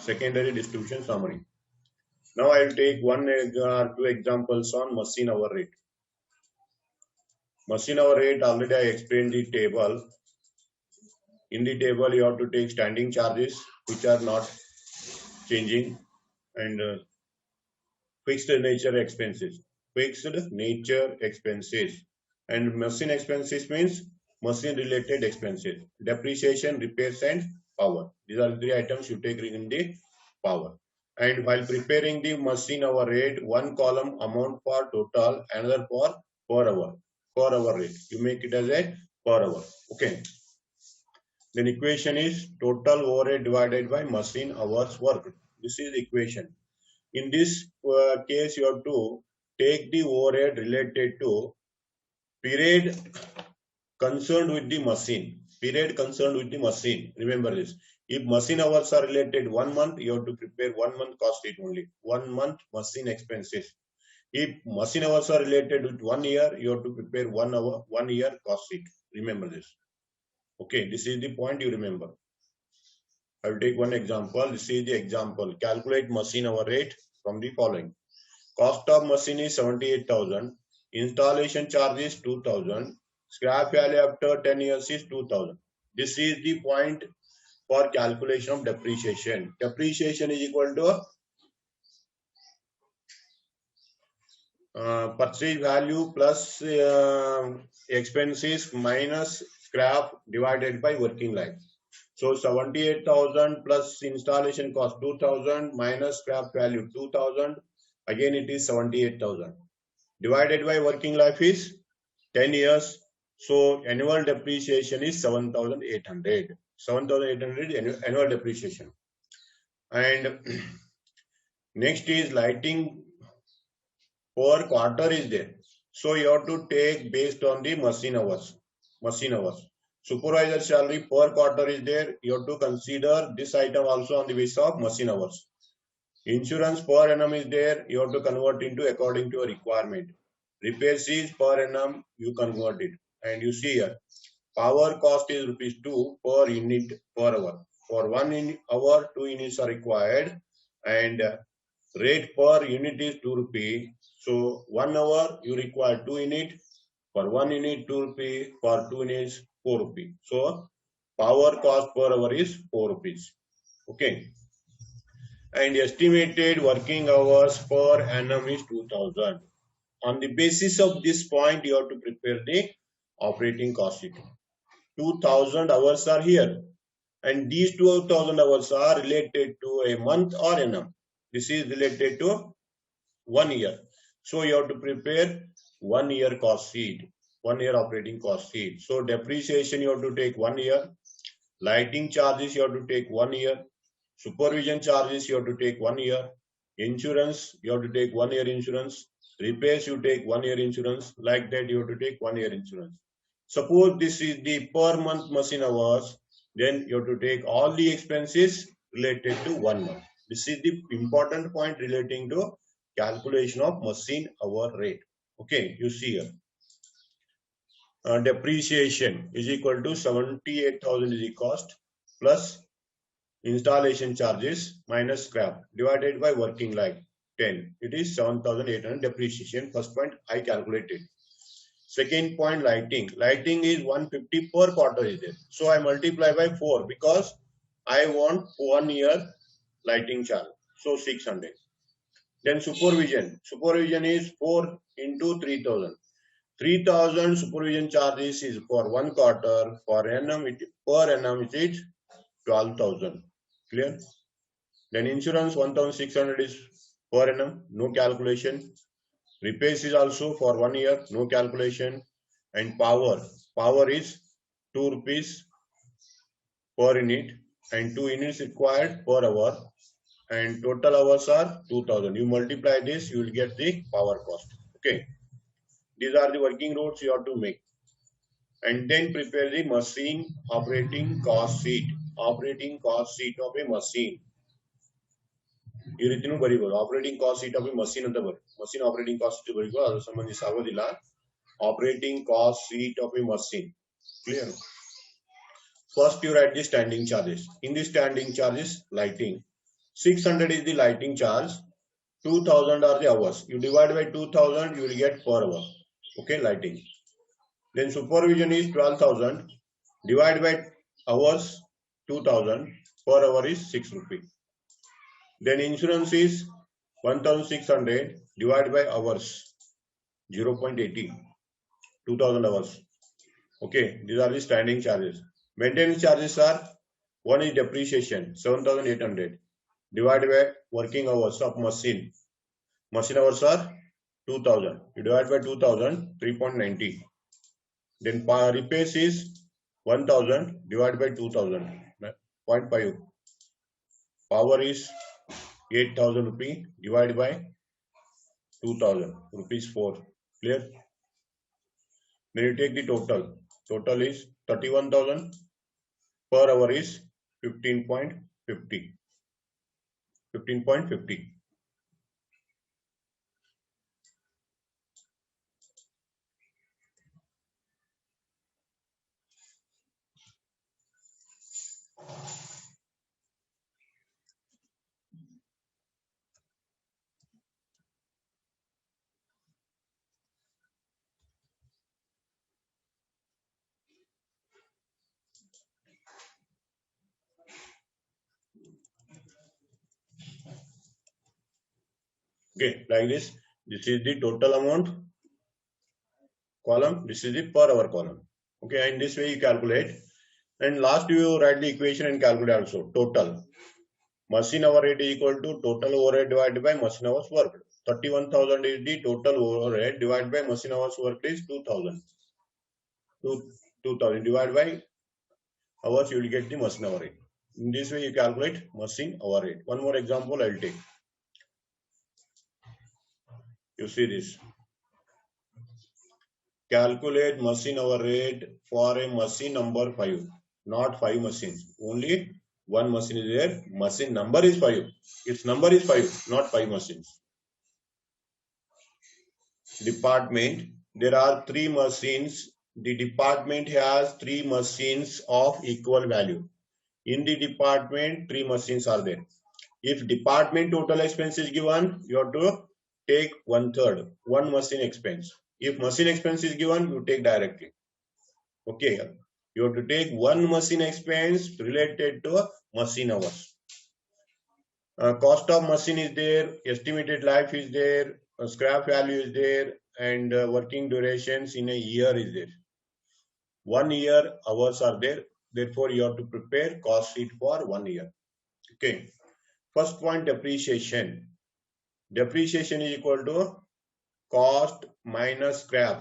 secondary distribution summary. Now I will take one or two examples on machine hour rate. Machine hour rate, already I explained the table. In the table, you have to take standing charges, which are not changing, and fixed nature expenses. Fixed nature expenses. And machine expenses means machine related expenses. Depreciation, repairs, and power. These are the three items you take in the power. And while preparing the machine hour rate, one column amount for total, another for per hour. Per hour rate. You make it as a per hour. Okay. Then equation is total overhead divided by machine hours worked. This is the equation. In this case, you have to take the overhead related to period concerned with the machine. Period concerned with the machine. Remember this. If machine hours are related 1 month, you have to prepare 1 month cost sheet only. 1 month machine expenses. If machine hours are related with 1 year, you have to prepare 1 year cost sheet. Remember this. Okay, this is the point you remember. I will take one example. This is the example. Calculate machine hour rate from the following. Cost of machine is 78,000. Installation charge is 2,000. Scrap value after 10 years is 2,000. This is the point for calculation of depreciation. Depreciation is equal to purchase value plus expenses minus scrap divided by working life. So 78,000 plus installation cost 2,000 minus scrap value 2,000. Again it is 78,000. Divided by working life is 10 years. So annual depreciation is 7,800. 7,800 annual depreciation. And next is lighting per quarter is there. So you have to take based on the machine hours. Supervisor salary per quarter is there. You have to consider this item also on the basis of machine hours. Insurance per annum is there. You have to convert into according to your requirement. Repairs is per annum. You convert it. And you see here, power cost is ₹2 per unit per hour. For 1 hour, 2 units are required. And rate per unit is ₹2. So 1 hour you require 2 units. For 1 unit, ₹2. For 2 units, ₹4. So power cost per hour is ₹4. Okay. And estimated working hours per annum is 2,000. On the basis of this point, you have to prepare the operating cost sheet. 2,000 hours are here. And these 2,000 hours are related to a month or annum. This is related to 1 year. So you have to prepare 1 year cost sheet, 1 year operating cost sheet. So depreciation you have to take 1 year. Lighting charges you have to take 1 year. Supervision charges you have to take 1 year. Insurance you have to take 1 year insurance. Repairs you take 1 year insurance. Like that you have to take 1 year insurance. Suppose this is the per month machine hours, then you have to take all the expenses related to 1 month. This is the important point relating to calculation of machine hour rate. Okay, you see here. Depreciation is equal to 78,000 is the cost plus installation charges minus scrap divided by working life 10. It is 7,800 depreciation. First point I calculated. Second point, lighting. Lighting is 150 per quarter is there. So I multiply by 4 because I want 1 year lighting charge. So 600. Then supervision. Supervision is 4 into 3,000. 3,000 supervision charges is for 1 quarter. For annum, per annum it is 12,000. Clear? Then insurance 1,600 is per annum. No calculation. Repairs is also for 1 year. No calculation. And power. Power is ₹2 per unit. And 2 units required per hour. And total hours are 2,000. You multiply this, you will get the power cost. Okay. These are the working roads you have to make. And then prepare the machine operating cost sheet. Operating cost sheet of a machine. Operating cost sheet of a machine ಅಂತ ಬರುತ್ತೆ. Machine operating cost sheet ಬರೀಬೇಕು. ಅದು ಸಂಬಂಧಿಸಿ ಆಗೋದಿಲ್ಲ. Operating cost sheet of a machine. Clear? First you write the standing charges. In the standing charges, lighting. 600 is the lighting charge, 2000 are the hours. You divide by 2000, you will get per hour. Okay, lighting. Then supervision is 12,000. Divide by hours, 2000. Per hour is 6 rupees. Then insurance is 1600. Divide by hours, 0.80. 2000 hours. Okay, these are the standing charges. Maintenance charges are, one is depreciation, 7,800. Divided by working hours of machine. Machine hours are 2000. You divide by 2000, 3.90. Then repairs is 1000 divided by 2000, 0.5. Power is 8,000 rupee divided by 2000, rupees 4. Clear? Then you take the total. Total is 31,000. Per hour is 15.50. 15.50. Okay, like this. This is the total amount column. This is the per hour column. Okay, and this way you calculate. And last you write the equation and calculate also. Total. Machine hour rate is equal to total overhead divided by machine hours worked. 31,000 is the total overhead divided by machine hours worked is 2,000. 2,000 divided by hours, you will get the machine hour rate. In this way you calculate machine hour rate. One more example I will take. You see this. Calculate machine hour rate for a machine number 5. Not 5 machines. Only one machine is there. Machine number is 5. Its number is 5, not 5 machines. Department. There are 3 machines. The department has 3 machines of equal value. In the department, 3 machines are there. If department total expense is given, you have to take 1/3, 1 machine expense. If machine expense is given, you take directly. Okay, you have to take 1 machine expense related to machine hours. Cost of machine is there, estimated life is there, scrap value is there, and working durations in a year is there. 1 year hours are there. Therefore, you have to prepare cost sheet for 1 year. Okay. First point, depreciation. Depreciation is equal to cost minus scrap.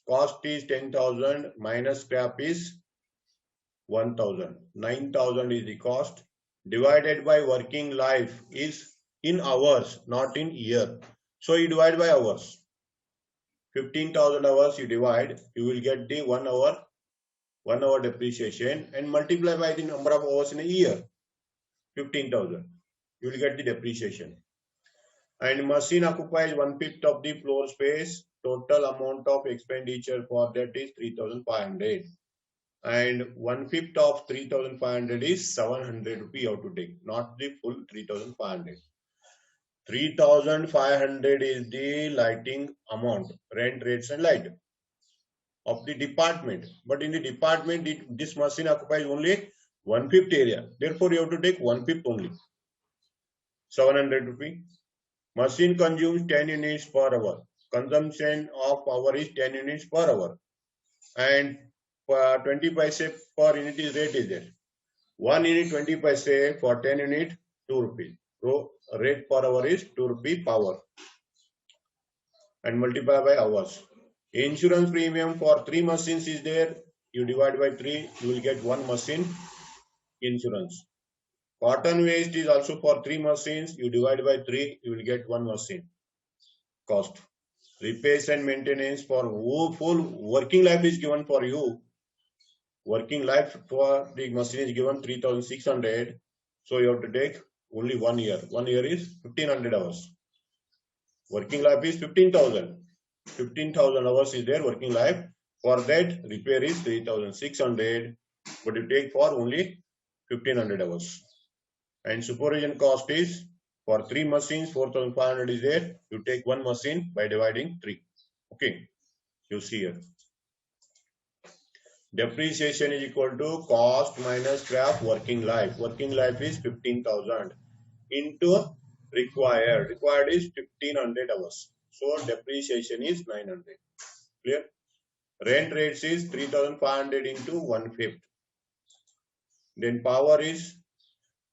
Cost is 10,000 minus scrap is 1,000. 9,000 is the cost. Divided by working life is in hours, not in year. So you divide by hours. 15,000 hours you divide, you will get the 1 hour depreciation, and multiply by the number of hours in a year. 15,000. You will get the depreciation. And machine occupies 1/5 of the floor space. Total amount of expenditure for that is 3,500. And 1/5 of 3,500 is 700 rupee you have to take, not the full 3,500. 3,500 is the lighting amount, rent, rates, and light of the department. But in the department, this machine occupies only 1/5 area. Therefore, you have to take 1/5 only. 700 rupee. Machine consumes 10 units per hour. Consumption of power is 10 units per hour. And 20 paise per unit is rate is there. 1 unit 20 paise for 10 unit 2 rupees. So rate per hour is 2 rupee power. And multiply by hours. Insurance premium for 3 machines is there. You divide by 3, you will get 1 machine insurance. Cotton waste is also for 3 machines. You divide by 3, you will get 1 machine cost. Repairs and maintenance for full working life is given for you. Working life for the machine is given 3,600. So you have to take only 1 year. 1 year is 1,500 hours. Working life is 15,000. 15,000 hours is there working life. For that, repair is 3,600. But you take for only 1,500 hours. And supervision cost is for 3 machines, 4,500 is there. You take one machine by dividing 3. Okay, you see here. Depreciation is equal to cost minus scrap working life. Working life is 15,000 into required. Required is 1,500 hours. So depreciation is 900. Clear? Rent rates is 3,500 into 1/5. Then power is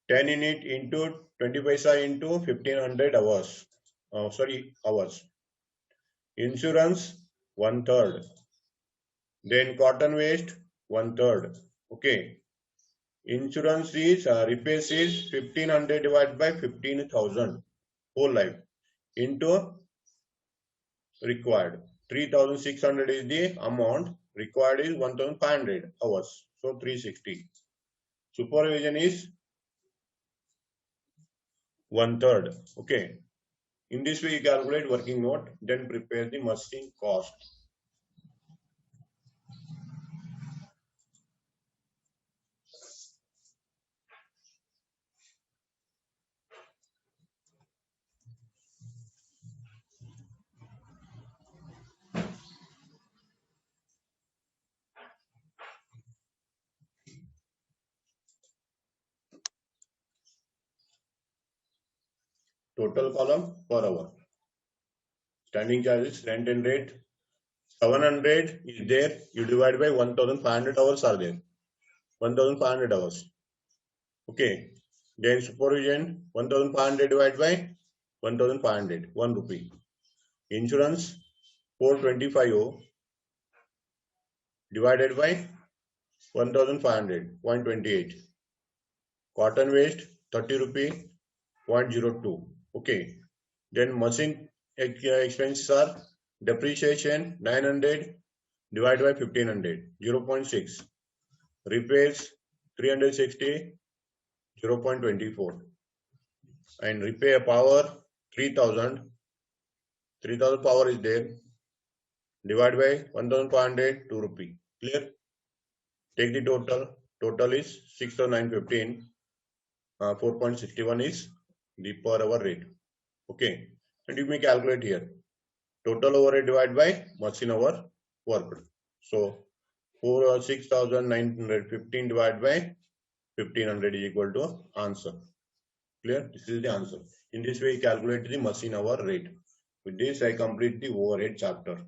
10 unit into 20 paisa into 1,500 hours. Hours. Insurance 1/3. Then cotton waste 1/3. Okay. Insurance is repairs is 1,500 divided by 15,000 whole life into required. 3,600 is the amount. Required is 1,500 hours. So 360. Supervision is 1/3. Okay. In this way, you calculate working note, then prepare the machine cost. Total column per hour. Standing charges, rent and rate. 700 is there. You divide by 1,500 hours are there. 1,500 hours. Okay. Then supervision 1,500 divided by 1,500. 1 rupee. Insurance 425 divided by 1,500. 0.28. Cotton waste 30 rupee. 0.02. Okay. Then machine expenses are depreciation 900 divided by 1,500. 0.6. Repairs 360. 0.24. And repair power 3,000. 3,000 power is there. Divide by 1,500, 2 rupee. Clear? Take the total. Total is 6,915. 4.61 is the per hour rate. Okay. And you may calculate here. Total overhead divided by machine hour worked. So 6,915 divided by 1,500 is equal to answer. Clear? This is the answer. In this way, calculate the machine hour rate. With this, I complete the overhead chapter.